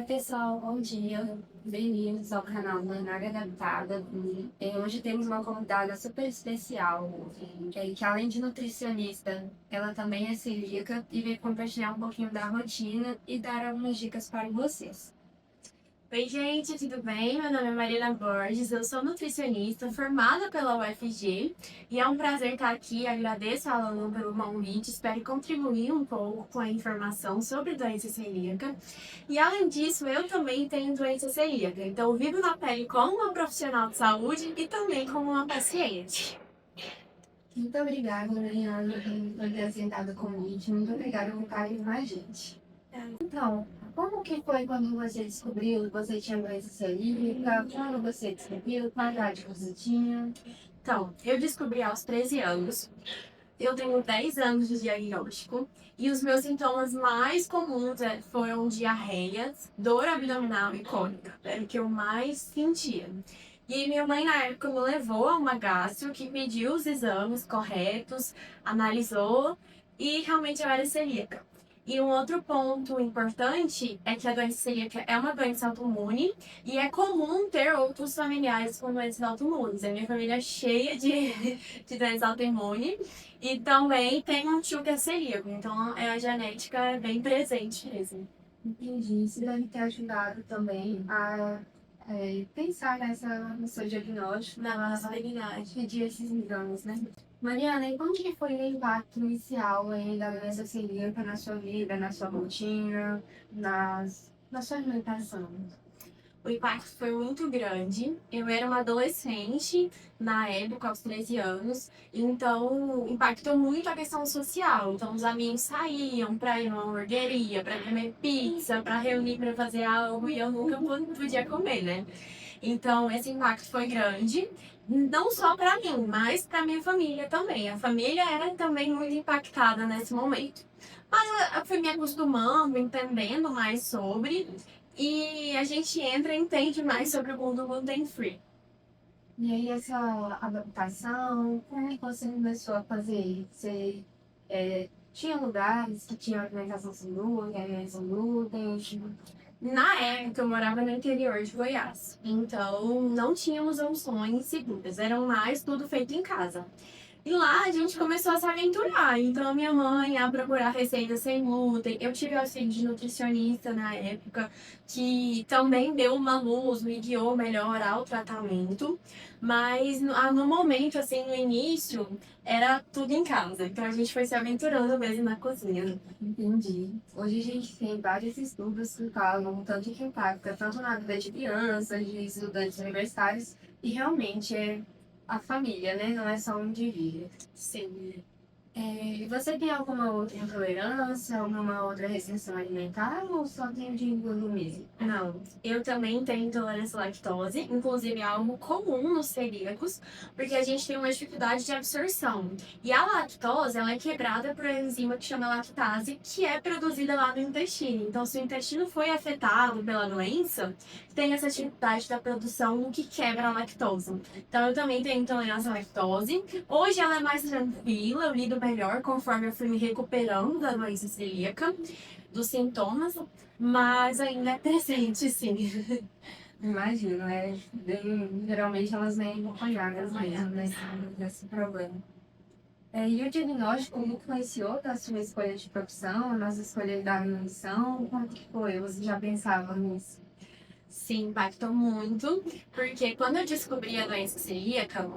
pessoal, bom dia. Bem-vindos ao canal Culinária Adaptada. Hoje temos uma convidada super especial, que além de nutricionista, ela também é celíaca e veio compartilhar um pouquinho da rotina e dar algumas dicas para vocês. Oi, gente, tudo bem? Meu nome é Marina Borges, eu sou nutricionista formada pela UFG e é um prazer estar aqui. Agradeço a Alan pelo convite, espero contribuir um pouco com a informação sobre doença celíaca. E além disso, eu também tenho doença celíaca, então eu vivo na pele como uma profissional de saúde e também como uma paciente. Muito obrigada, Mariana, por ter aceitado o convite. Muito obrigada por estar aqui com a gente. Então, como que foi quando você descobriu que você tinha doença celíaca? Quando você descobriu? Qual idade você tinha? Então, eu descobri aos 13 anos. Eu tenho 10 anos de diagnóstico e os meus sintomas mais comuns foram diarreias, dor abdominal e cólica. Era o que eu mais sentia. E minha mãe, na época, me levou a uma gastro que pediu os exames corretos, analisou e realmente eu era celíaca. E um outro ponto importante é que a doença celíaca é uma doença autoimune e é comum ter outros familiares com doenças autoimunes. A minha família é cheia de doença autoimune e também tem um tio que é celíaco, então a genética é bem presente mesmo. Entendi. Isso deve ter ajudado também a pensar no seu diagnóstico, Na nossa realidade. pedir esses exames, né? Mariana, e como que foi o impacto inicial aí da doença celíaca na sua vida, na sua rotina, na sua alimentação? O impacto foi muito grande. Eu era uma adolescente na época, aos 13 anos, então impactou muito a questão social. Então, os amigos saíam para ir numa hamburgueria, para comer pizza, para reunir para fazer algo e eu nunca podia comer, né? Então, esse impacto foi grande, não só para mim, mas para minha família também. A família era também muito impactada nesse momento. Mas eu fui me acostumando, entendendo mais sobre, e a gente entra e entende mais sobre o mundo gluten free. E aí, essa adaptação, como que você começou a fazer? Você tinha lugares que tinham alimentação sem glúten, alimentação sem glúten? Na época, eu morava no interior de Goiás, então não tínhamos opções seguras, eram mais tudo feito em casa. E lá a gente começou a se aventurar. Então, minha mãe a procurar receitas sem glúten. Eu tive auxílio de nutricionista na época, que também deu uma luz, me guiou melhor ao tratamento. Mas no momento, assim, no início, era tudo em casa. Então, a gente foi se aventurando mesmo na cozinha. Entendi. Hoje a gente tem vários estudos que falam tanto que impacta tanto na vida de crianças, de estudantes universitários, e realmente é a família, né? Não é só um indivíduo. Sim. E você tem alguma outra intolerância, alguma outra restrição alimentar ou só tem o de engordo mesmo? Não, eu também tenho intolerância à lactose, inclusive é algo comum nos celíacos, porque a gente tem uma dificuldade de absorção. E a lactose, ela é quebrada por uma enzima que chama lactase, que é produzida lá no intestino. Então, se o intestino foi afetado pela doença, tem essa dificuldade da produção no que quebra a lactose. Então, eu também tenho intolerância à lactose. Hoje ela é mais tranquila, eu lido melhor conforme eu fui me recuperando da doença celíaca, dos sintomas, mas ainda é presente, sim. Imagino, geralmente elas vêm acompanhadas mesmo desse problema. E o diagnóstico influenciou da sua escolha de profissão, nas escolhas da missão? Como que foi? Você já pensava nisso? Sim, impactou muito, porque quando eu descobri a doença celíaca,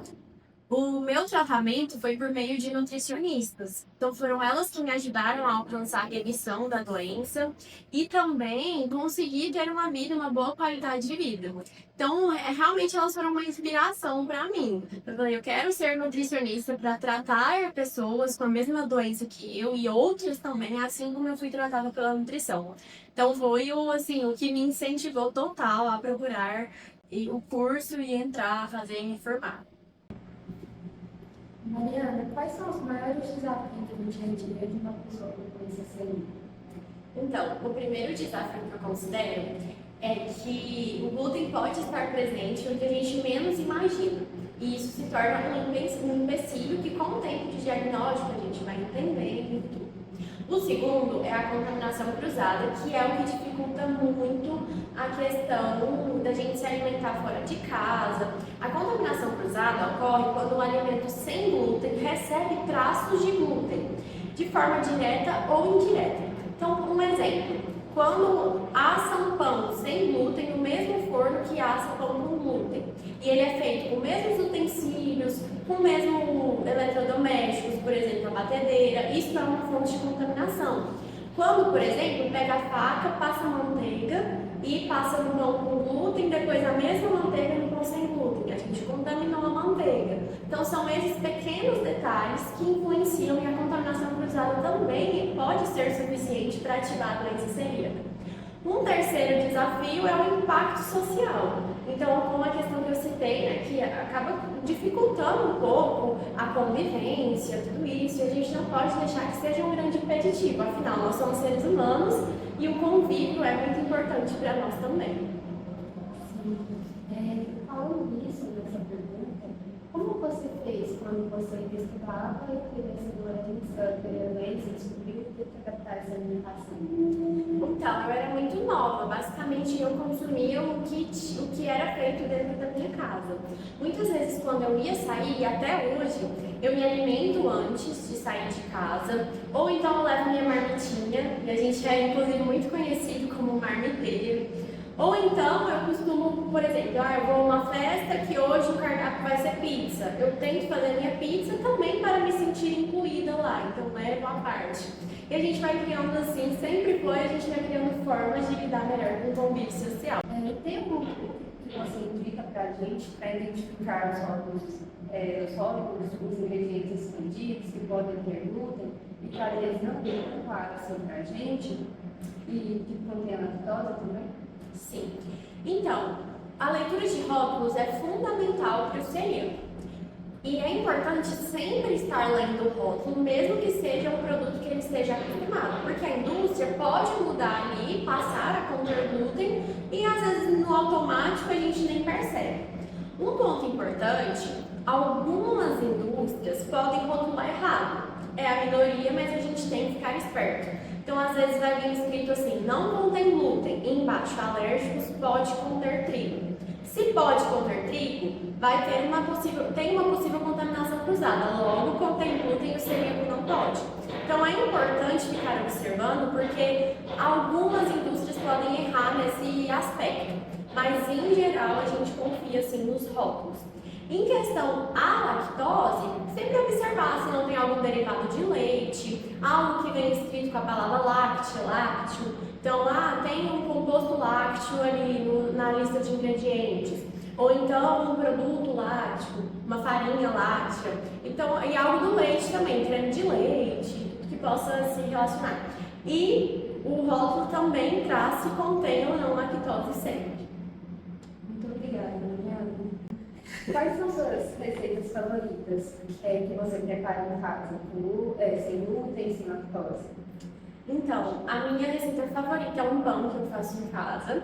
o meu tratamento foi por meio de nutricionistas. Então, foram elas que me ajudaram a alcançar a remissão da doença e também conseguir ter uma vida, uma boa qualidade de vida. Então, realmente elas foram uma inspiração para mim. Eu falei, eu quero ser nutricionista para tratar pessoas com a mesma doença que eu e outras também, assim como eu fui tratada pela nutrição. Então, foi o que me incentivou total a procurar o curso e entrar, fazer e me formar. Mariana, quais são os maiores desafios do dia a dia de uma pessoa com doença celíaca? Então, o primeiro desafio que eu considero é que o glúten pode estar presente onde a gente menos imagina. E isso se torna um empecilho que, com o tempo de diagnóstico, a gente vai entendendo e tudo. O segundo é a contaminação cruzada, que é o que dificulta muito a questão da gente se alimentar fora de casa. A contaminação cruzada ocorre quando um alimento sem glúten recebe traços de glúten, de forma direta ou indireta. Então, um exemplo, quando assam pão sem glúten no mesmo forno que assa pão com glúten, e ele é feito com os mesmos utensílios, com o mesmo eletrodomésticos, por exemplo, a batedeira, isso é uma fonte de contaminação. Quando, por exemplo, pega a faca, passa manteiga e passa no pão com glúten, depois a mesma manteiga no pão sem glúten, a gente contaminou a manteiga. Então são esses pequenos detalhes que influenciam e a contaminação cruzada também pode ser suficiente para ativar a doença celíaca. Um terceiro desafio é o impacto social. Então, como a questão que eu citei, né, que acaba dificultando um pouco a convivência, tudo isso, e a gente não pode deixar que seja um grande impeditivo. Afinal, nós somos seres humanos e o convívio é muito importante para nós também. Falando nisso, nessa pergunta, como você fez quando você estudava e teve essa doença e descobriu que tinha que adaptar essa alimentação? Então, eu era muito nova, basicamente eu consumia o que era feito dentro da minha casa. Muitas vezes, quando eu ia sair, até hoje, eu me alimento antes de sair de casa, ou então eu levo minha marmitinha, e a gente é inclusive muito conhecido como marmiteiro. Ou então eu costumo, por exemplo, eu vou a uma festa que hoje o cardápio vai ser pizza. Eu tento fazer minha pizza também para me sentir incluída lá, então levo à parte. E a gente vai criando assim, sempre foi, a gente vai criando formas de lidar melhor com o convívio social. Tem algum truque que você indica para a gente para identificar os sólidos, os ingredientes escondidos que podem ter glúten e que às vezes não tem tão claro assim para a gente e que contém a lactose também? Sim. Então, a leitura de rótulos é fundamental para o celíaco. E é importante sempre estar lendo o rótulo, mesmo que seja um produto que ele esteja acostumado, porque a indústria pode mudar ali, passar a conter glúten e às vezes no automático a gente nem percebe. Um ponto importante, algumas indústrias podem rotular errado. É a minoria, mas a gente tem que ficar esperto. Então, às vezes vai vir escrito assim, não contém glúten, e embaixo, alérgicos, pode conter trigo. Se pode conter trigo, tem uma possível contaminação cruzada, logo contém glúten e o celíaco não pode. Então, é importante ficar observando, porque algumas indústrias podem errar nesse aspecto, mas em geral a gente confia assim nos rótulos. Em questão à lactose, sempre observar se não tem algum derivado de leite, algo que vem escrito com a palavra lácteo. Então, tem um composto lácteo ali na lista de ingredientes. Ou então um produto lácteo, uma farinha láctea. Então, e algo do leite também, creme de leite, que possa se relacionar. E o rótulo também traz se contém ou não lactose sempre. Muito obrigada, Mariana. Quais são suas receitas favoritas que você prepara em casa, sem glúten, sem lactose? Então, a minha receita favorita é um pão que eu faço em casa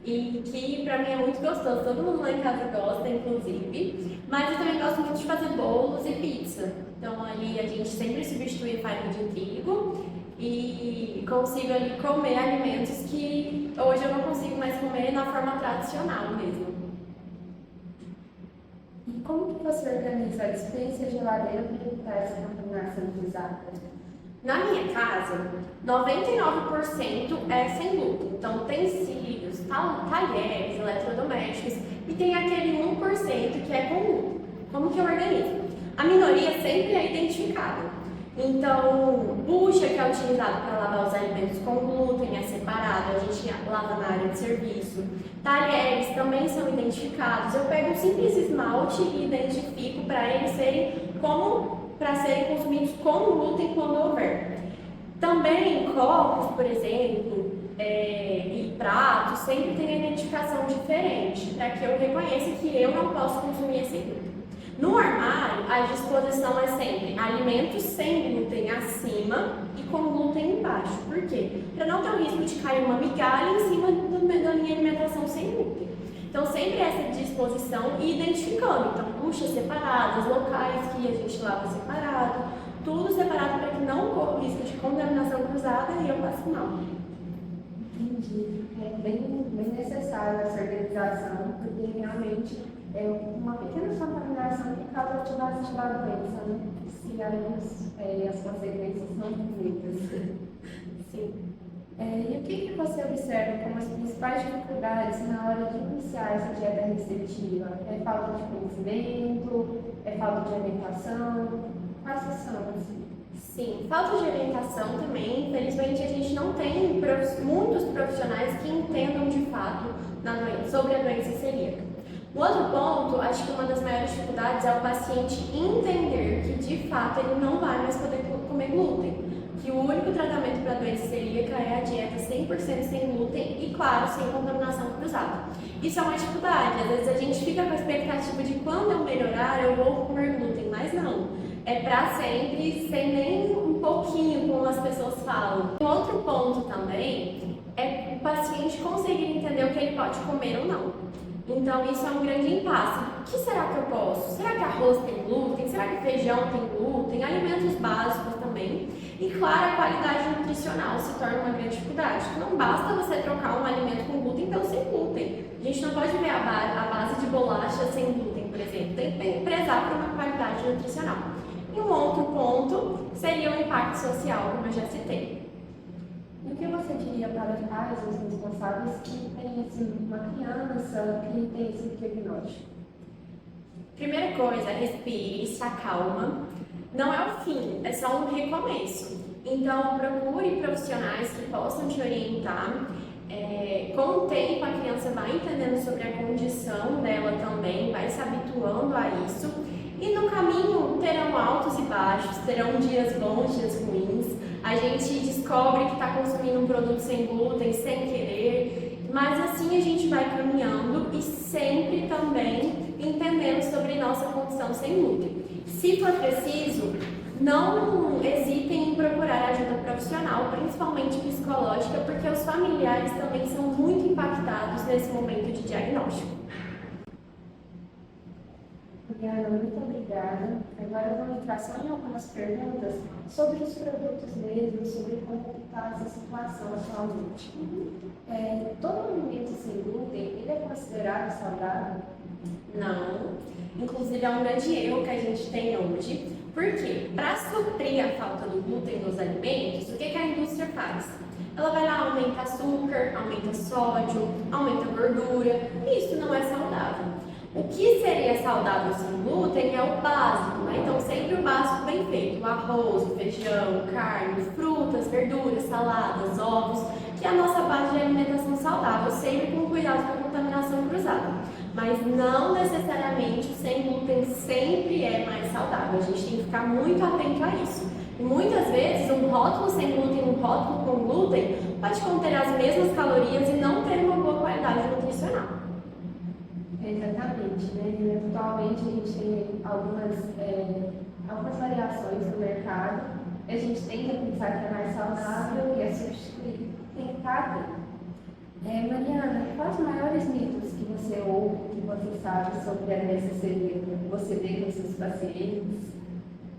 e que pra mim é muito gostoso, todo mundo lá em casa gosta, inclusive, mas eu também gosto muito de fazer bolos e pizza. Então ali a gente sempre substitui a farinha de trigo e consigo ali comer alimentos que hoje eu não consigo mais comer na forma tradicional mesmo. E como que você organiza a despensa e a geladeira para evitar essa contaminação cruzada? Na minha casa, 99% é sem glúten. Então, utensílios, talheres, eletrodomésticos e tem aquele 1% que é com glúten. Como que eu organizo? A minoria sempre é identificada. Então, bucha que é utilizado para lavar os alimentos com glúten é separado, a gente lava na área de serviço. Talheres também são identificados. Eu pego um simples esmalte e identifico para eles serem consumidos com glúten quando houver. Também copos, por exemplo, e pratos, sempre tem a identificação diferente, para que eu reconheça que eu não posso consumir esse glúten. No armário, a disposição é sempre alimentos sem glúten acima e com glúten embaixo. Por quê? Para não ter o risco de cair uma migalha em cima da minha alimentação sem glúten. Então, sempre essa disposição e identificando. Então, buchas separadas, locais que a gente lava separado, tudo separado para que não corra o risco de contaminação cruzada e eu passo mal. Entendi. É bem necessário essa organização, porque realmente é uma pequena contaminação que causa a doença, né? Se as consequências são muitas. Sim. E o que você observa como as principais dificuldades na hora de iniciar essa dieta restritiva? É falta de conhecimento? É falta de alimentação? Quais são, assim? Sim, falta de orientação também. Infelizmente, a gente não tem muitos profissionais que entendam de fato sobre a doença celíaca. O outro ponto, acho que uma das maiores dificuldades é o paciente entender que de fato ele não vai mais poder comer glúten. Que o único tratamento para a doença celíaca é a dieta 100% sem glúten e, claro, sem contaminação cruzada. Isso é uma dificuldade. Às vezes a gente fica com a expectativa de quando eu melhorar eu vou comer glúten, mas não. É para sempre, sem nem um pouquinho, como as pessoas falam. Um outro ponto também é o paciente conseguir entender o que ele pode comer ou não. Então, isso é um grande impasse. O que será que eu posso? Será que arroz tem glúten? Será que feijão tem glúten? Alimentos básicos também. E, claro, a qualidade nutricional se torna uma grande dificuldade. Não basta você trocar um alimento com glúten pelo sem glúten. A gente não pode ver a base de bolacha sem glúten, por exemplo. Tem que prezar por uma qualidade nutricional. E um outro ponto seria o impacto social, como eu já citei. E o que você diria para os pais, os responsáveis, que têm assim, uma criança que tem esse diagnóstico? Primeira coisa, respire, se acalma. Não é o fim, é só um recomeço. Então, procure profissionais que possam te orientar. Com o tempo, a criança vai entendendo sobre a condição dela também, vai se habituando a isso. E no caminho terão altos e baixos, terão dias bons, dias ruins. A gente descobre que está consumindo um produto sem glúten, sem querer, mas assim a gente vai caminhando e sempre também entendendo sobre nossa condição sem glúten. Se for preciso, não hesitem em procurar ajuda profissional, principalmente psicológica, porque os familiares também são muito impactados nesse momento de diagnóstico. Mariana, muito obrigada. Agora vamos entrar só em algumas perguntas sobre os produtos mesmo, sobre como está essa situação atualmente. Todo alimento sem glúten, ele é considerado saudável? Não. Inclusive é um grande erro que a gente tem hoje. Por quê? Para suprir a falta do glúten nos alimentos, o que a indústria faz? Ela vai lá, aumenta açúcar, aumenta sódio, aumenta gordura, e isso não é saudável. O que seria saudável sem glúten é o básico, né? Então, sempre o básico bem feito: o arroz, o feijão, carne, frutas, verduras, saladas, ovos, que é a nossa base de alimentação saudável, sempre com cuidado com a contaminação cruzada. Mas não necessariamente o sem glúten sempre é mais saudável. A gente tem que ficar muito atento a isso. E muitas vezes, um rótulo sem glúten e um rótulo com glúten pode conter as mesmas calorias e não ter uma boa qualidade nutricional. Exatamente, né? Atualmente a gente tem algumas variações no mercado. A gente tenta pensar que é mais saudável e é substituir. Tem que estar atento. Mariana, quais os maiores mitos que você ouve, que você sabe sobre a doença celíaca, que você vê com seus pacientes?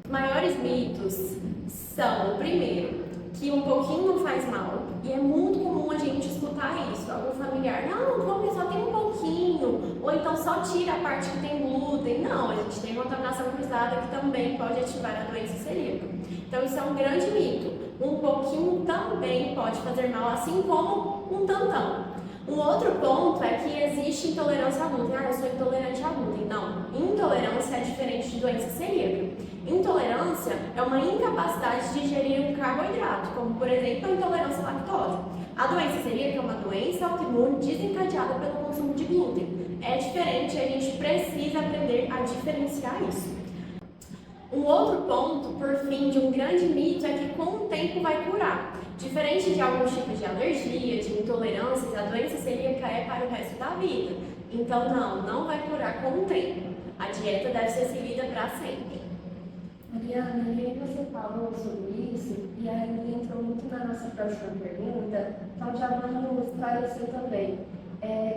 Maiores mitos são, o primeiro, que um pouquinho não faz mal, e é muito comum a gente escutar isso, algum familiar: não, come, só tem um pouquinho, ou então só tira a parte que tem glúten. Não, a gente tem contaminação cruzada que também pode ativar a doença celíaca. Então isso é um grande mito. Um pouquinho também pode fazer mal, assim como um tantão. Um outro ponto é que existe intolerância a glúten. Eu sou intolerante a glúten. Não, intolerância é diferente de doença celíaca. Intolerância é uma incapacidade de digerir um carboidrato, como por exemplo a intolerância à lactose. A doença celíaca é uma doença autoimune desencadeada pelo consumo de glúten. É diferente e a gente precisa aprender a diferenciar isso. Um outro ponto, por fim, de um grande mito é que com o tempo vai curar. Diferente de alguns tipos de alergia, de intolerâncias, a doença celíaca é para o resto da vida. Então não vai curar com o tempo. A dieta deve ser seguida para sempre. Mariana, e aí você falou sobre isso, e aí entrou muito na nossa próxima pergunta, então já vamos esclarecer também.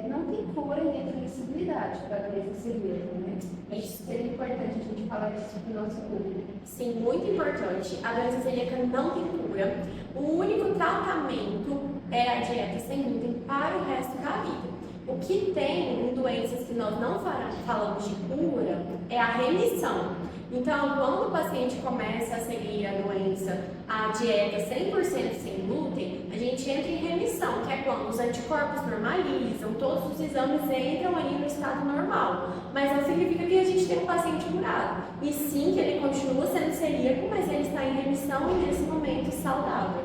Não tem cura nem flexibilidade para a doença celíaca, né? Acho que seria importante a gente falar disso para o nosso público. Sim, muito importante. A doença celíaca não tem cura. O único tratamento é a dieta sem glúten para o resto da vida. O que tem em doenças que nós não falamos de cura é a remissão. Então, quando o paciente começa a seguir a doença, a dieta 100% sem glúten, a gente entra em remissão, que é quando os anticorpos normalizam, todos os exames entram ali no estado normal. Mas não significa que a gente tem um paciente curado. E sim que ele continua sendo celíaco, mas ele está em remissão e nesse momento saudável.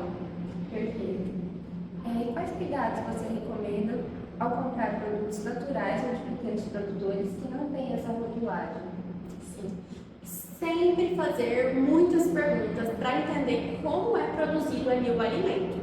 Perfeito. E quais cuidados você recomenda ao comprar produtos naturais ou de pequenos produtores que não têm essa rotulagem? Sim. Sempre fazer muitas perguntas para entender como é produzido ali o alimento.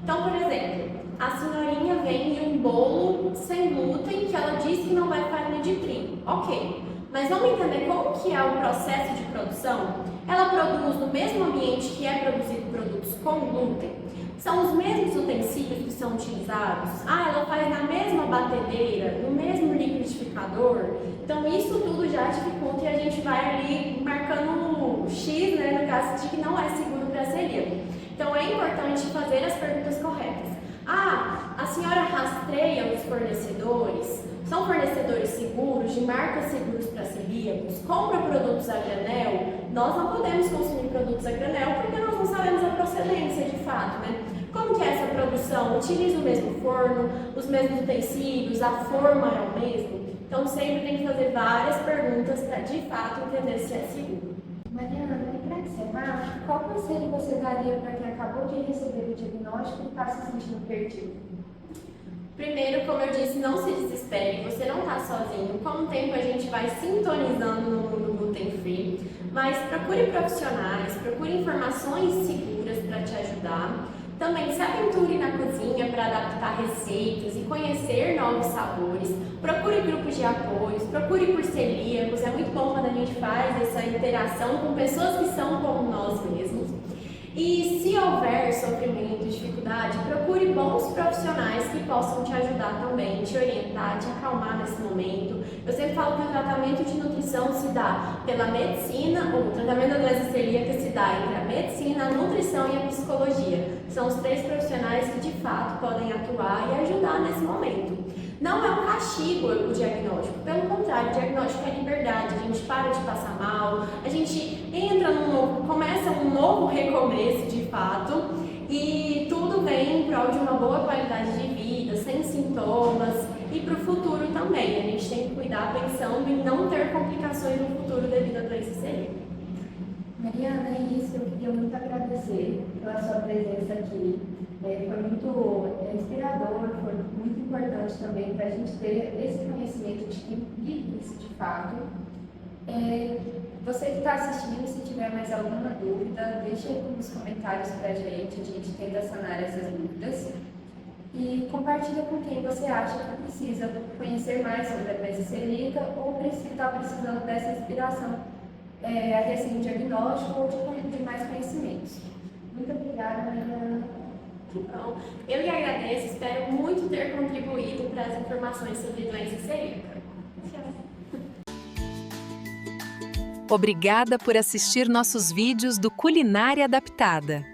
Então, por exemplo, a senhorinha vende um bolo sem glúten que ela diz que não vai farinha de trigo. Ok, mas vamos entender como que é o processo de produção? Ela produz no mesmo ambiente que é produzido produtos com glúten? São os mesmos utensílios que são utilizados? Ela faz na mesma batedeira, no mesmo liquidificador? Então isso tudo já dificulta e a gente vai ali marcando X, né, no caso de que não é seguro para celíaco. Então é importante fazer as perguntas corretas. A senhora rastreia os fornecedores? São fornecedores seguros, de marcas seguras para celíacos? Compra produtos a granel? Nós não podemos consumir produtos a granel porque nós não sabemos a procedência de fato, né? Como que é essa produção? Utiliza o mesmo forno, os mesmos utensílios, a forma é o mesmo? Então sempre tem que fazer várias perguntas para de fato entender se é seguro. Mariana, e para encerrar, qual conselho você daria para quem acabou de receber o diagnóstico e está se sentindo perdido? Primeiro, como eu disse, não se desespere, você não está sozinho. Com o tempo a gente vai sintonizando no mundo gluten free, mas procure profissionais, procure informações seguras para te ajudar. Também se aventure na cozinha para adaptar receitas e conhecer novos sabores. Procure grupos de apoios, procure por celíacos. É muito bom quando a gente faz essa interação com pessoas que são como nós mesmos. E se houver sofrimento, dificuldade, procure bons profissionais que possam te ajudar também, te orientar, te acalmar nesse momento. Eu sempre falo que o tratamento de nutrição se dá pela medicina, ou o tratamento da doença celíaca se dá entre a medicina, a nutrição e a psicologia. São os três profissionais que de fato podem atuar e ajudar nesse momento. Não é um castigo o diagnóstico, pelo contrário, o diagnóstico é liberdade, a gente para de passar mal, a gente entra começa um novo recomeço de fato e tudo vem em prol de uma boa qualidade de vida, sem sintomas e para o futuro também. A gente tem que cuidar pensando em não ter complicações no futuro devido à doença celíaca. Mariana, é isso. Eu queria muito agradecer pela sua presença aqui. Foi muito inspirador, foi muito importante também para a gente ter esse conhecimento de quem vive isso de fato. Você que está assistindo, se tiver mais alguma dúvida, deixe aí nos comentários para a gente tenta sanar essas dúvidas. E compartilha com quem você acha que precisa conhecer mais sobre a doença celíaca ou está precisando dessa inspiração a recém-diagnóstico ou de mais conhecimentos. Muito obrigada, Mariana. Então, eu lhe agradeço, espero muito ter contribuído para as informações sobre doença celíaca. Obrigada por assistir nossos vídeos do Culinária Adaptada.